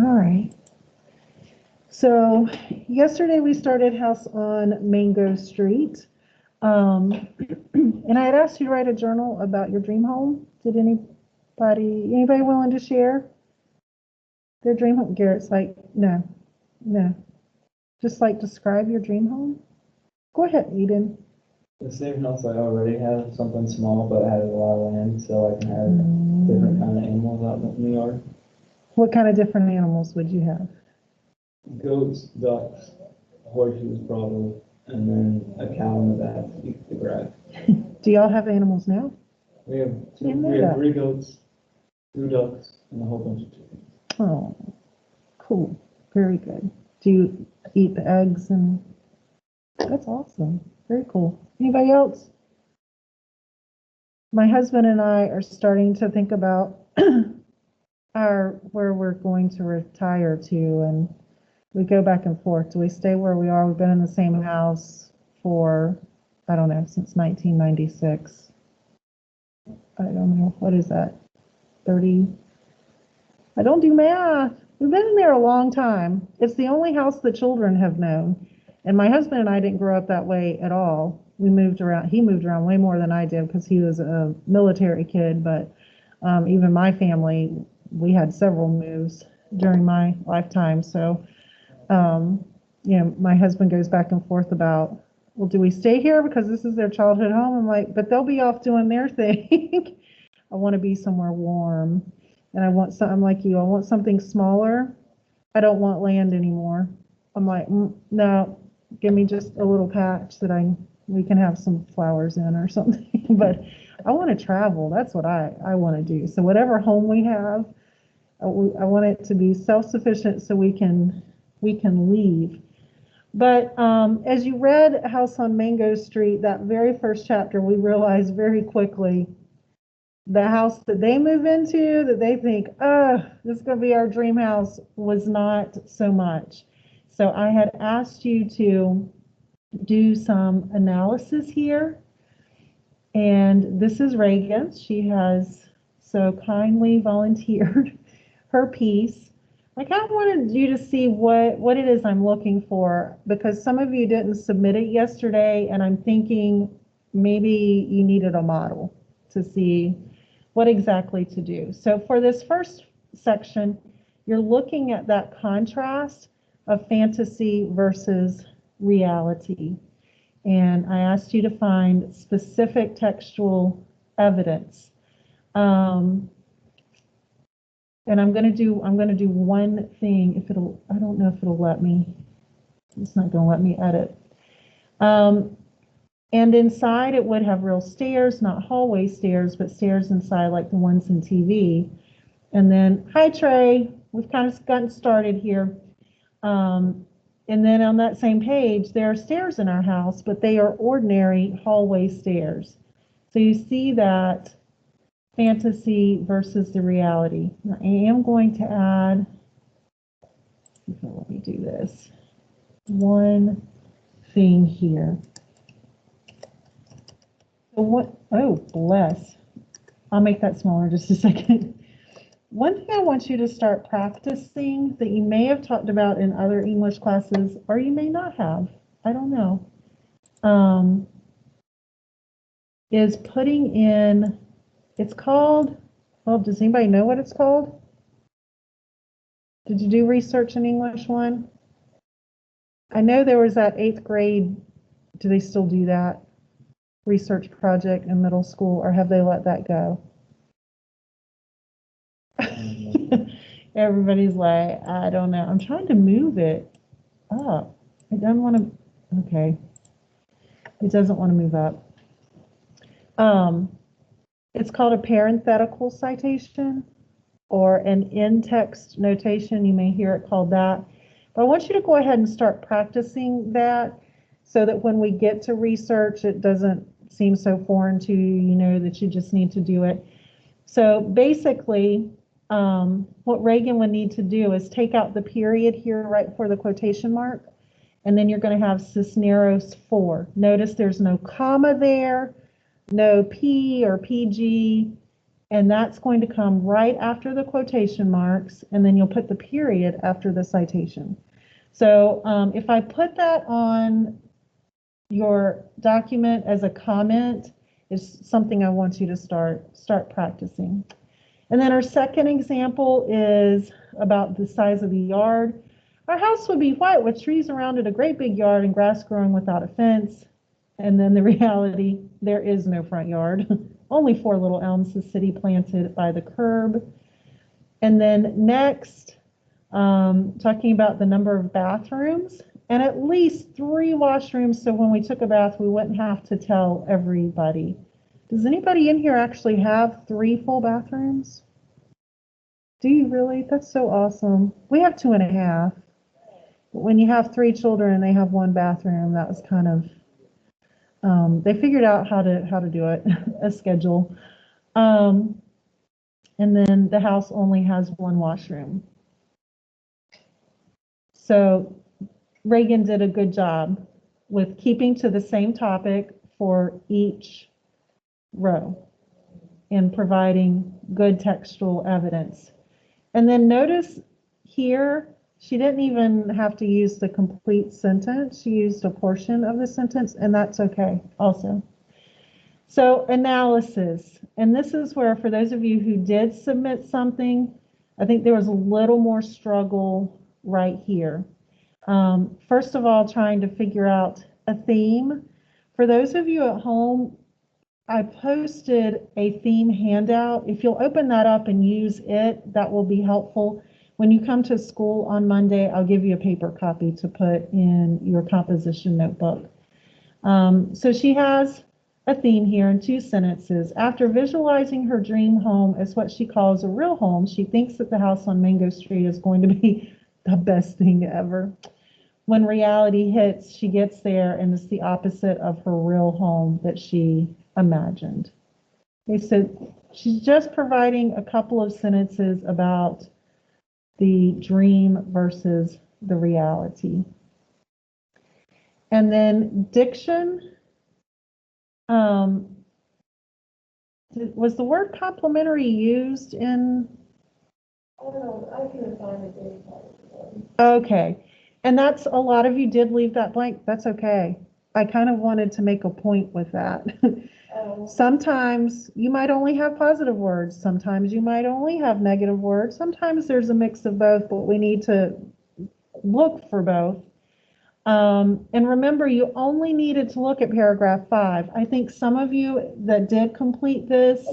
All right. So yesterday we started House on Mango Street. And I had asked you to write a journal about your dream home. Did anybody willing to share their dream home? Garrett's like, no, no. Just like describe your dream home. Go ahead, Eden. The same house I already have, something small, but it has a lot of land, so I can have different kind of animals out in the yard. What kind of different animals would you have? Goats, ducks, horses probably, and then a cow in the back to eat the grass. Do y'all have animals now? We have three goats, 2 ducks, and a whole bunch of chickens. Oh, cool. Very good. Do you eat the eggs and that's awesome. Very cool. Anybody else? My husband and I are starting to think about where we're going to retire to, and we go back and forth. Do we stay where we are? We've been in the same house for, I don't know, since 1996. I don't know. What is that? 30? I don't do math. We've been in there a long time. It's the only house the children have known. And my husband and I didn't grow up that way at all. We moved around. He moved around way more than I did because he was a military kid. But even my family, we had several moves during my lifetime. So, my husband goes back and forth about, well, do we stay here because this is their childhood home? I'm like, but they'll be off doing their thing. I want to be somewhere warm. And I'm like you, I want something smaller. I don't want land anymore. I'm like, no, give me just a little patch that we can have some flowers in or something. But I want to travel. That's what I want to do. So whatever home we have, I want it to be self-sufficient so we can leave. But as you read House on Mango Street, that very first chapter, we realized very quickly the house that they move into, that they think, oh, this is going to be our dream house, was not so much. So I had asked you to do some analysis here. And this is Reagan. She has so kindly volunteered her piece. I kind of wanted you to see what it is I'm looking for, because some of you didn't submit it yesterday, and I'm thinking maybe you needed a model to see what exactly to do. So for this first section, you're looking at that contrast of fantasy versus reality. And I asked you to find specific textual evidence. And I'm going to do one thing. I don't know if it'll let me. It's not going to let me edit. And inside it would have real stairs, not hallway stairs, but stairs inside like the ones in TV. And then, hi Trey, we've kind of gotten started here. And then on that same page, there are stairs in our house, but they are ordinary hallway stairs. So you see that fantasy versus the reality. Now, I am going to add, let me do this, one thing here. Oh, bless. I'll make that smaller just a second. One thing I want you to start practicing that you may have talked about in other English classes, or you may not have, I don't know, is putting in, it's called, well, does anybody know what it's called? Did you do research in English 1? I know there was that 8th grade, do they still do that? Research project in middle school, or have they let that go? Everybody's like, I don't know. I'm trying to move it up. It doesn't want to, okay. It doesn't want to move up. It's called a parenthetical citation or an in-text notation. You may hear it called that. But I want you to go ahead and start practicing that so that when we get to research, it doesn't seem so foreign to you, you know that you just need to do it. So basically, what Reagan would need to do is take out the period here right before the quotation mark, and then you're going to have Cisneros 4. Notice there's no comma there, no P or PG. And that's going to come right after the quotation marks, and then you'll put the period after the citation. So if I put that on your document as a comment, is something I want you to start practicing. And then our second example is about the size of the yard. Our house would be white with trees around it, a great big yard, and grass growing without a fence. And then the reality, there is no front yard. Only 4 little elms the city planted by the curb. And then next, talking about the number of bathrooms and at least 3 washrooms. So when we took a bath, we wouldn't have to tell everybody. Does anybody in here actually have 3 full bathrooms? Do you really? That's so awesome. We have 2.5. But when you have 3 children and they have 1 bathroom, that was kind of, they figured out how to do it, a schedule. And then the house only has 1 washroom. So Reagan did a good job with keeping to the same topic for each row and providing good textual evidence. And then notice here, she didn't even have to use the complete sentence. She used a portion of the sentence, and that's okay also. So analysis, and this is where, for those of you who did submit something, I think there was a little more struggle right here. First of all, trying to figure out a theme. For those of you at home, I posted a theme handout. If you'll open that up and use it, that will be helpful. When you come to school on Monday, I'll give you a paper copy to put in your composition notebook. So she has a theme here in 2 sentences. After visualizing her dream home as what she calls a real home, she thinks that the house on Mango Street is going to be the best thing ever. When reality hits, she gets there and it's the opposite of her real home that she imagined. Okay, so she's just providing a couple of sentences about the dream versus the reality. And then diction. Was the word complimentary used in? I don't know, I couldn't find it. Okay. And that's, a lot of you did leave that blank. That's okay. I kind of wanted to make a point with that. Sometimes you might only have positive words. Sometimes you might only have negative words. Sometimes there's a mix of both, but we need to look for both. And remember, you only needed to look at paragraph 5. I think some of you that did complete this,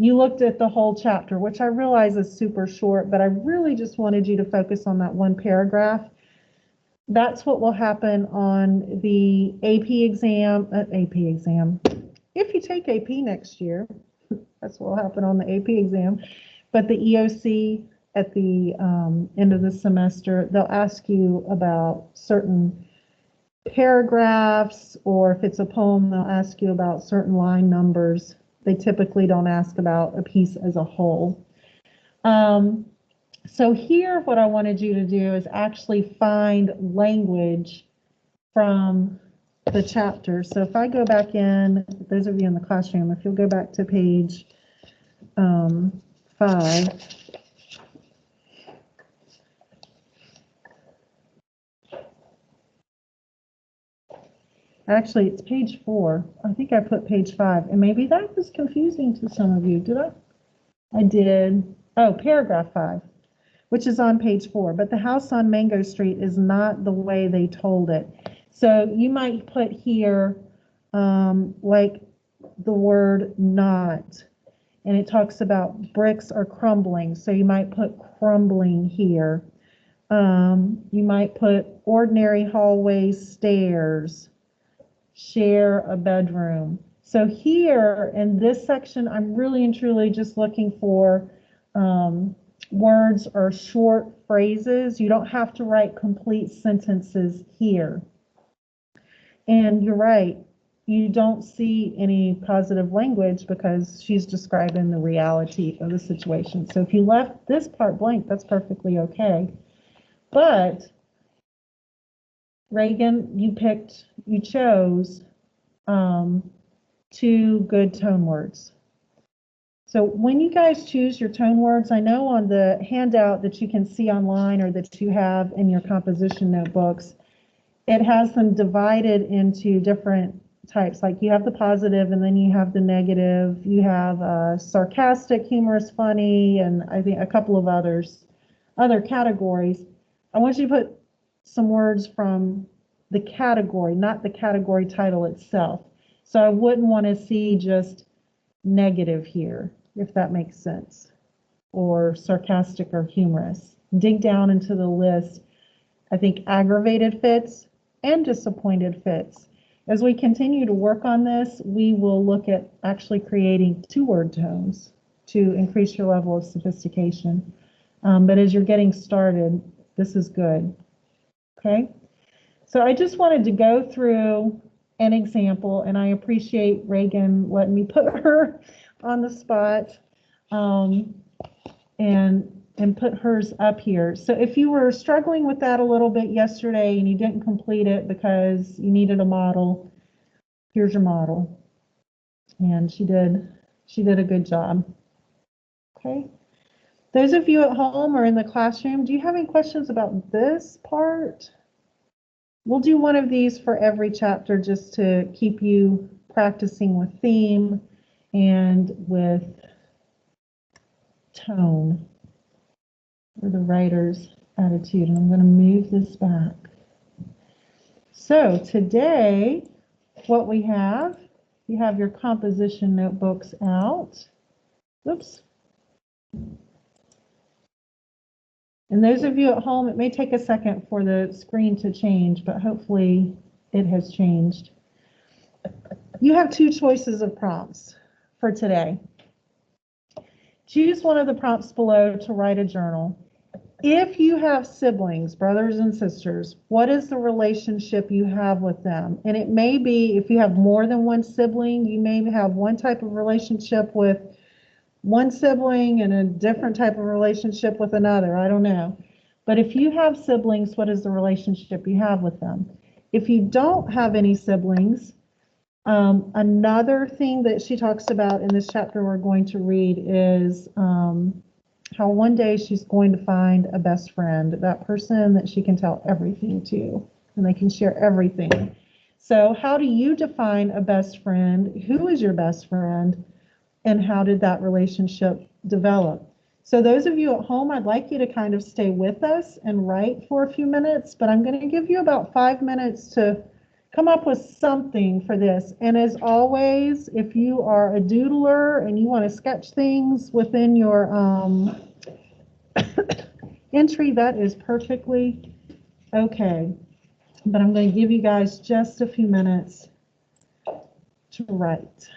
you looked at the whole chapter, which I realize is super short, but I really just wanted you to focus on that one paragraph. That's what will happen on the AP exam. If you take AP next year, that's what will happen on the AP exam. But the EOC at the end of the semester, they'll ask you about certain paragraphs, or if it's a poem, they'll ask you about certain line numbers. They typically don't ask about a piece as a whole. So here, what I wanted you to do is actually find language from the chapter. So if I go back in, those of you in the classroom, if you'll go back to page 5. Actually, it's page 4. I think I put page 5, and maybe that was confusing to some of you. Did I? I did. Oh, paragraph 5, which is on page 4. But the house on Mango Street is not the way they told it. So you might put here, like the word not, and it talks about bricks are crumbling. So you might put crumbling here. You might put ordinary hallways, stairs, share a bedroom. So here in this section, I'm really and truly just looking for words or short phrases. You don't have to write complete sentences here. And you're right, you don't see any positive language because she's describing the reality of the situation. So if you left this part blank, that's perfectly okay. But Reagan, you chose 2 good tone words. So when you guys choose your tone words, I know on the handout that you can see online or that you have in your composition notebooks, it has them divided into different types. Like you have the positive and then you have the negative. You have sarcastic, humorous, funny, and I think a couple of other categories. I want you to put some words from the category, not the category title itself. So I wouldn't want to see just negative here, if that makes sense, or sarcastic or humorous. Dig down into the list. I think aggravated fits and disappointed fits. As we continue to work on this, we will look at actually creating 2-word tones to increase your level of sophistication. But as you're getting started, this is good. Okay? So I just wanted to go through an example, and I appreciate Reagan letting me put her on the spot and put hers up here. So if you were struggling with that a little bit yesterday and you didn't complete it because you needed a model, here's your model. And she did a good job. Okay. Those of you at home or in the classroom, do you have any questions about this part? We'll do one of these for every chapter just to keep you practicing with theme and with tone, or the writer's attitude. And I'm going to move this back. So today, what we have, you have your composition notebooks out. Oops. And those of you at home, it may take a second for the screen to change, but hopefully it has changed. You have 2 choices of prompts for today. Choose one of the prompts below to write a journal. If you have siblings, brothers and sisters, what is the relationship you have with them? And it may be, if you have more than one sibling, you may have one type of relationship with one sibling and a different type of relationship with another. I don't know. But if you have siblings, what is the relationship you have with them? If you don't have any siblings, another thing that she talks about in this chapter we're going to read is how one day she's going to find a best friend, that person that she can tell everything to, and they can share everything. So how do you define a best friend? Who is your best friend? And how did that relationship develop? So those of you at home, I'd like you to kind of stay with us and write for a few minutes, but I'm going to give you about 5 minutes to come up with something for this. And as always, if you are a doodler and you want to sketch things within your entry, that is perfectly okay. But I'm going to give you guys just a few minutes to write.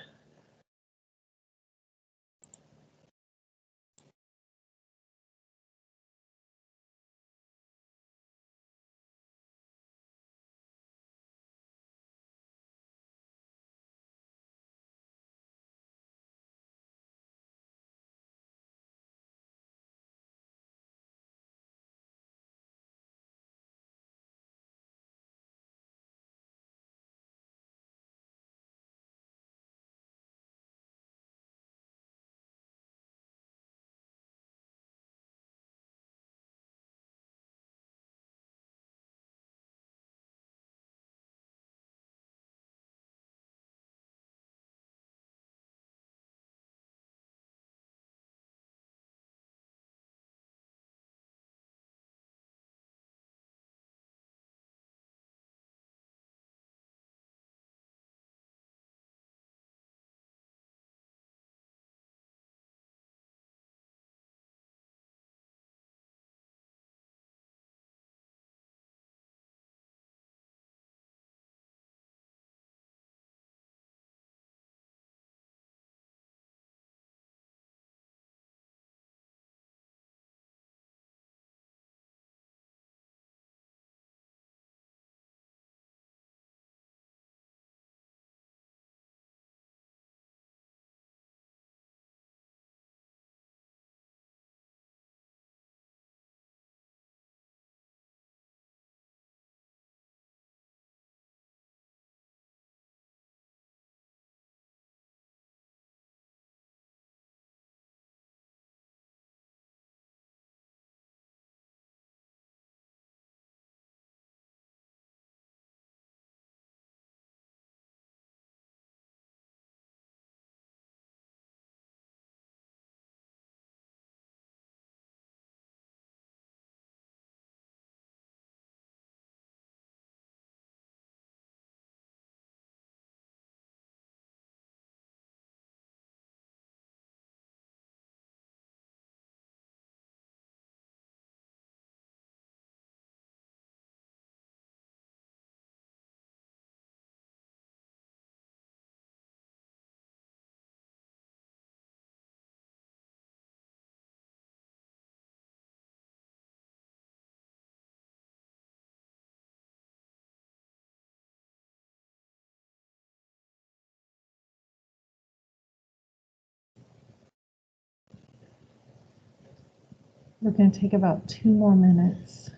We're going to take about 2 more minutes.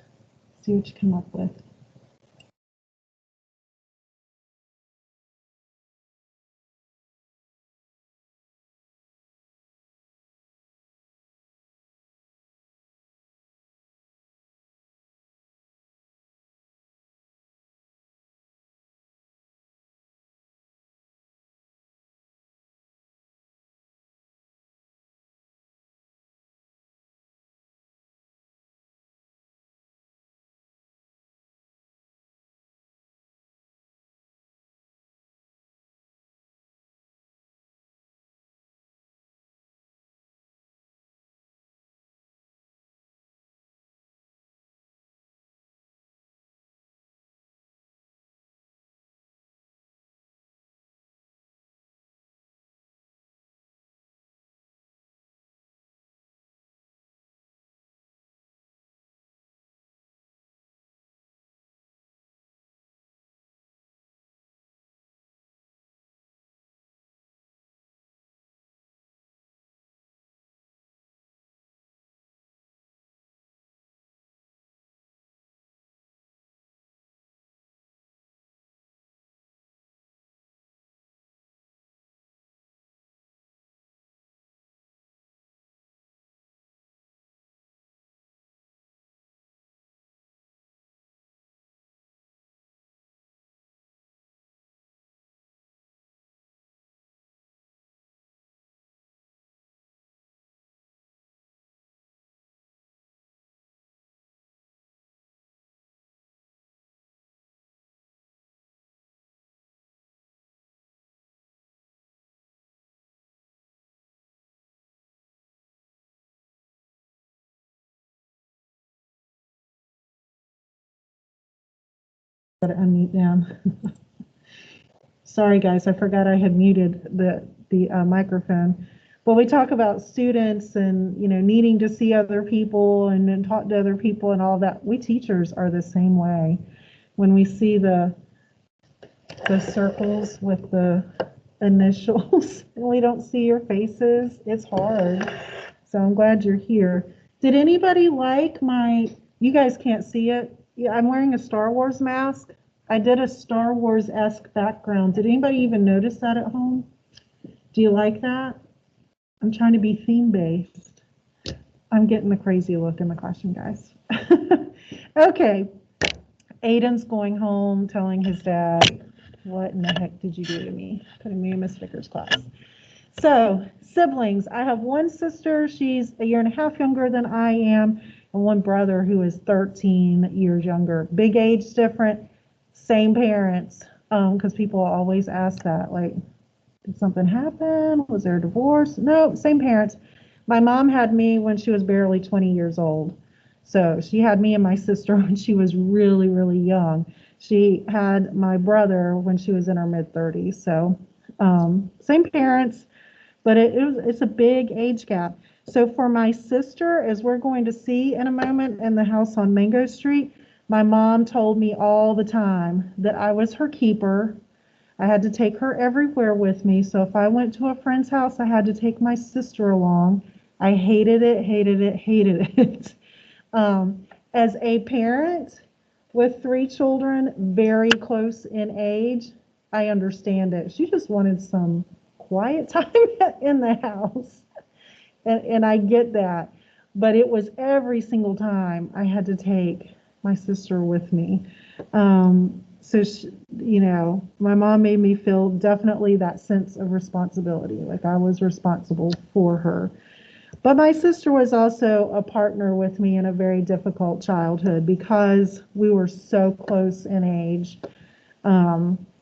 See what you come up with. Got to unmute now. Sorry, guys, I forgot I had muted the microphone. But we talk about students and needing to see other people and then talk to other people and all that. We teachers are the same way. When we see the circles with the initials and we don't see your faces, it's hard. So I'm glad you're here. Did anybody like you guys can't see it. Yeah, I'm wearing a Star Wars mask. I did a Star Wars-esque background. Did anybody even notice that at home? Do you like that? I'm trying to be theme-based. I'm getting the crazy look in the classroom, guys. Okay. Aiden's going home telling his dad, what in the heck did you do to me? Putting me in Miss Vickers' class. So, siblings. I have one sister. She's 1.5 years younger than I am, and one brother who is 13 years younger. Big age difference, same parents, because people always ask that, like, did something happen? Was there a divorce? No, same parents. My mom had me when she was barely 20 years old. So she had me and my sister when she was really, really young. She had my brother when she was in her mid-30s. So same parents, but it's a big age gap. So for my sister, as we're going to see in a moment in the house on Mango Street, my mom told me all the time that I was her keeper. I had to take her everywhere with me. So if I went to a friend's house, I had to take my sister along. I hated it, hated it, hated it. As a parent with 3 children, very close in age, I understand it. She just wanted some quiet time in the house. And I get that. But it was every single time I had to take my sister with me. So, she, my mom made me feel definitely that sense of responsibility, like I was responsible for her. But my sister was also a partner with me in a very difficult childhood because we were so close in age.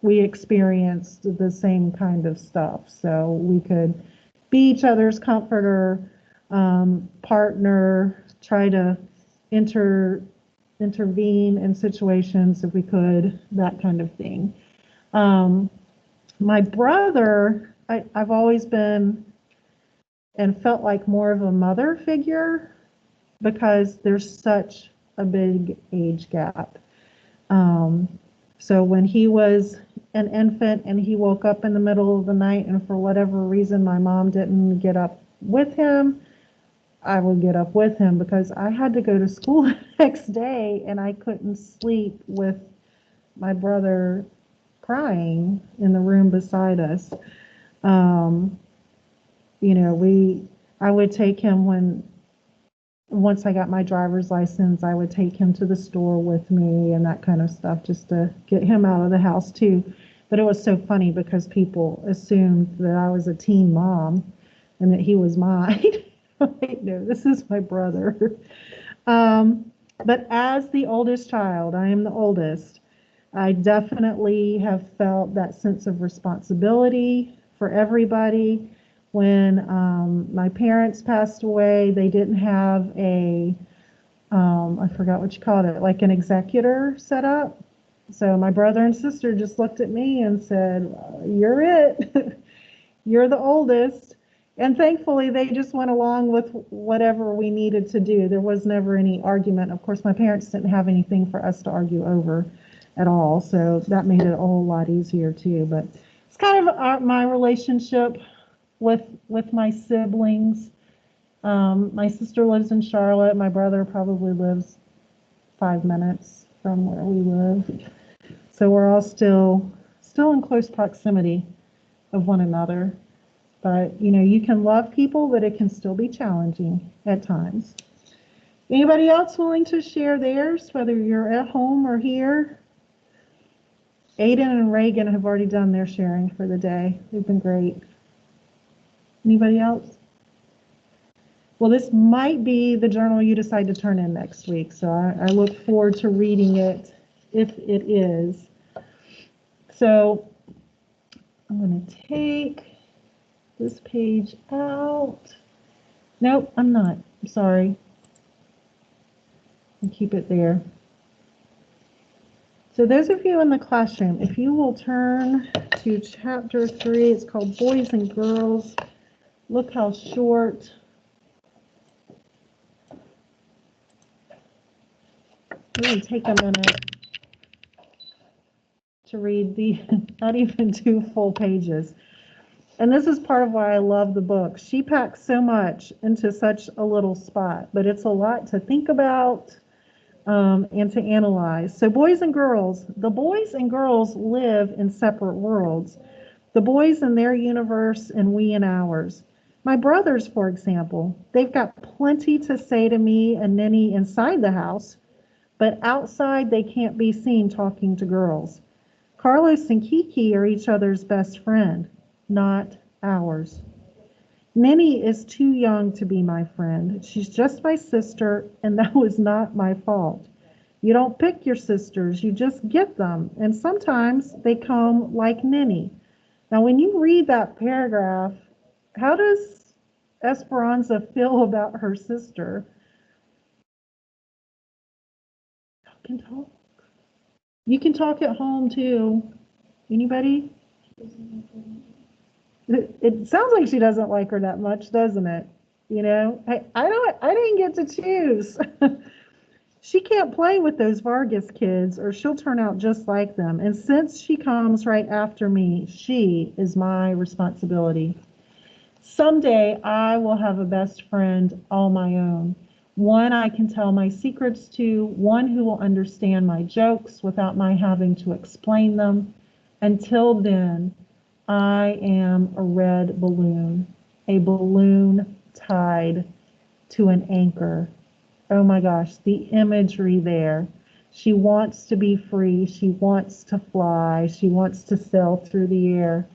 We experienced the same kind of stuff. So we could be each other's comforter, partner, try to intervene in situations if we could, that kind of thing. My brother, I've always been and felt like more of a mother figure because there's such a big age gap. So when he was an infant and he woke up in the middle of the night and for whatever reason my mom didn't get up with him, I would get up with him because I had to go to school the next day and I couldn't sleep with my brother crying in the room beside us. Um, I would take him once I got my driver's license, I would take him to the store with me and that kind of stuff just to get him out of the house too. But it was so funny because people assumed that I was a teen mom and that he was mine. Like, no, this is my brother. But as the oldest child, I am the oldest, I definitely have felt that sense of responsibility for everybody. When my parents passed away, they didn't have I forgot what you called it, like an executor set up. So my brother and sister just looked at me and said, "You're it. You're the oldest." And thankfully, they just went along with whatever we needed to do. There was never any argument. Of course, my parents didn't have anything for us to argue over at all, so that made it a whole lot easier too. But it's kind of my relationship with my siblings. My sister lives in Charlotte. My brother probably lives 5 minutes from where we live. So we're all still in close proximity of one another. But you can love people, but it can still be challenging at times. Anybody else willing to share theirs, whether you're at home or here? Aiden and Reagan have already done their sharing for the day. They've been great. Anybody else? Well, this might be the journal you decide to turn in next week, so I look forward to reading it if it is. So I'm going to take this page out. Nope, I'm not. I'm sorry. And keep it there. So those of you in the classroom, if you will turn to chapter 3, it's called Boys and Girls. Look how short. Really take a minute to read not even 2 full pages. And this is part of why I love the book. She packs so much into such a little spot, but it's a lot to think about and to analyze. So boys and girls, the boys and girls live in separate worlds. The boys in their universe and we in ours. My brothers, for example, they've got plenty to say to me and Ninny inside the house, but outside they can't be seen talking to girls. Carlos and Kiki are each other's best friend, not ours. Ninny is too young to be my friend. She's just my sister, and that was not my fault. You don't pick your sisters, you just get them, and sometimes they come like Ninny. Now, when you read that paragraph, how does Esperanza feel about her sister? You can talk. You can talk at home too. Anybody? It sounds like she doesn't like her that much, doesn't it? I didn't get to choose. She can't play with those Vargas kids or she'll turn out just like them. And since she comes right after me, she is my responsibility. Someday I will have a best friend all my own. One I can tell my secrets to, one who will understand my jokes without my having to explain them. Until then, I am a red balloon, a balloon tied to an anchor. Oh my gosh, the imagery there. She wants to be free. She wants to fly. She wants to sail through the air.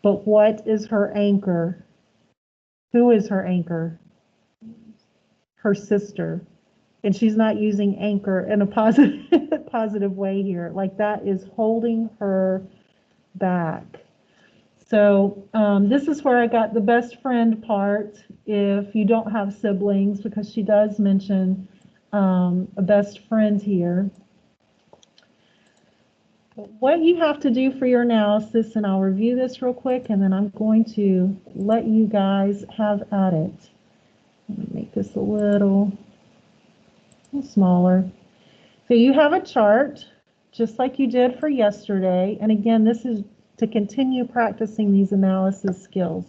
But what is her anchor? Who is her anchor? Her sister. And she's not using anchor in a positive way here. Like that is holding her back. So this is where I got the best friend part if you don't have siblings, because she does mention a best friend here. But what you have to do for your analysis, and I'll review this real quick, and then I'm going to let you guys have at it. Let me make this a little smaller. So you have a chart, just like you did for yesterday. And again, this is to continue practicing these analysis skills.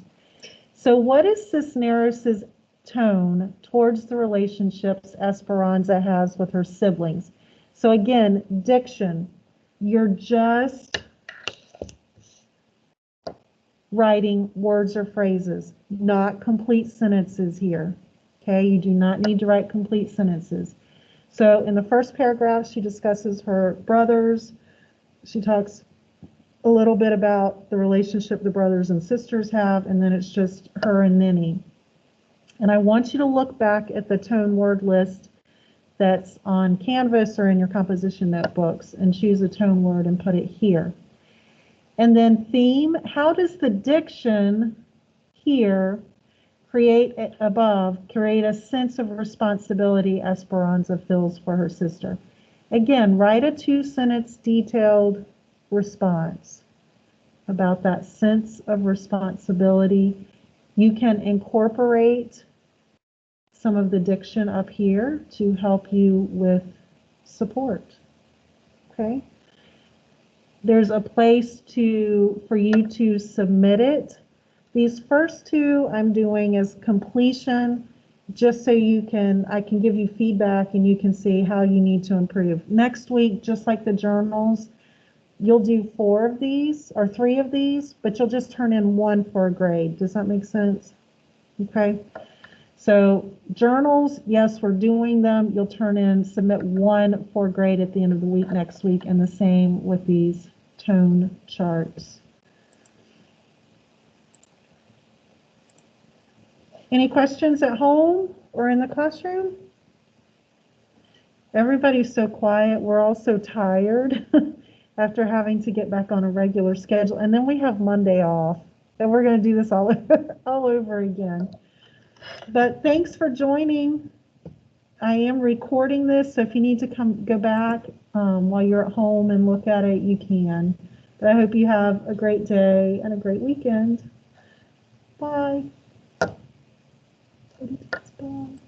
So what is Cisneros' tone towards the relationships Esperanza has with her siblings. So again, diction, you're just writing words or phrases, not complete sentences here. Okay, you do not need to write complete sentences. So in the first paragraph, she discusses her brothers. She talks a little bit about the relationship the brothers and sisters have, and then it's just her and Ninny. And I want you to look back at the tone word list that's on Canvas or in your composition notebooks and choose a tone word and put it here. And then theme, how does the diction here create a sense of responsibility Esperanza feels for her sister? Again, write a 2-sentence detailed response about that sense of responsibility. You can incorporate some of the diction up here to help you with support. Okay? There's a place for you to submit it. These first two I'm doing as completion, just so I can give you feedback and you can see how you need to improve. Next week, just like the journals, you'll do 4 of these or 3 of these, but you'll just turn in 1 for a grade. Does that make sense? Okay. So journals, yes, we're doing them. You'll submit 1 for a grade at the end of the week next week, and the same with these tone charts. Any questions at home or in the classroom? Everybody's so quiet. We're all so tired after having to get back on a regular schedule. And then we have Monday off, and we're going to do this all over again. But thanks for joining. I am recording this, so if you need to go back while you're at home and look at it, you can. But I hope you have a great day and a great weekend. Bye. Bye.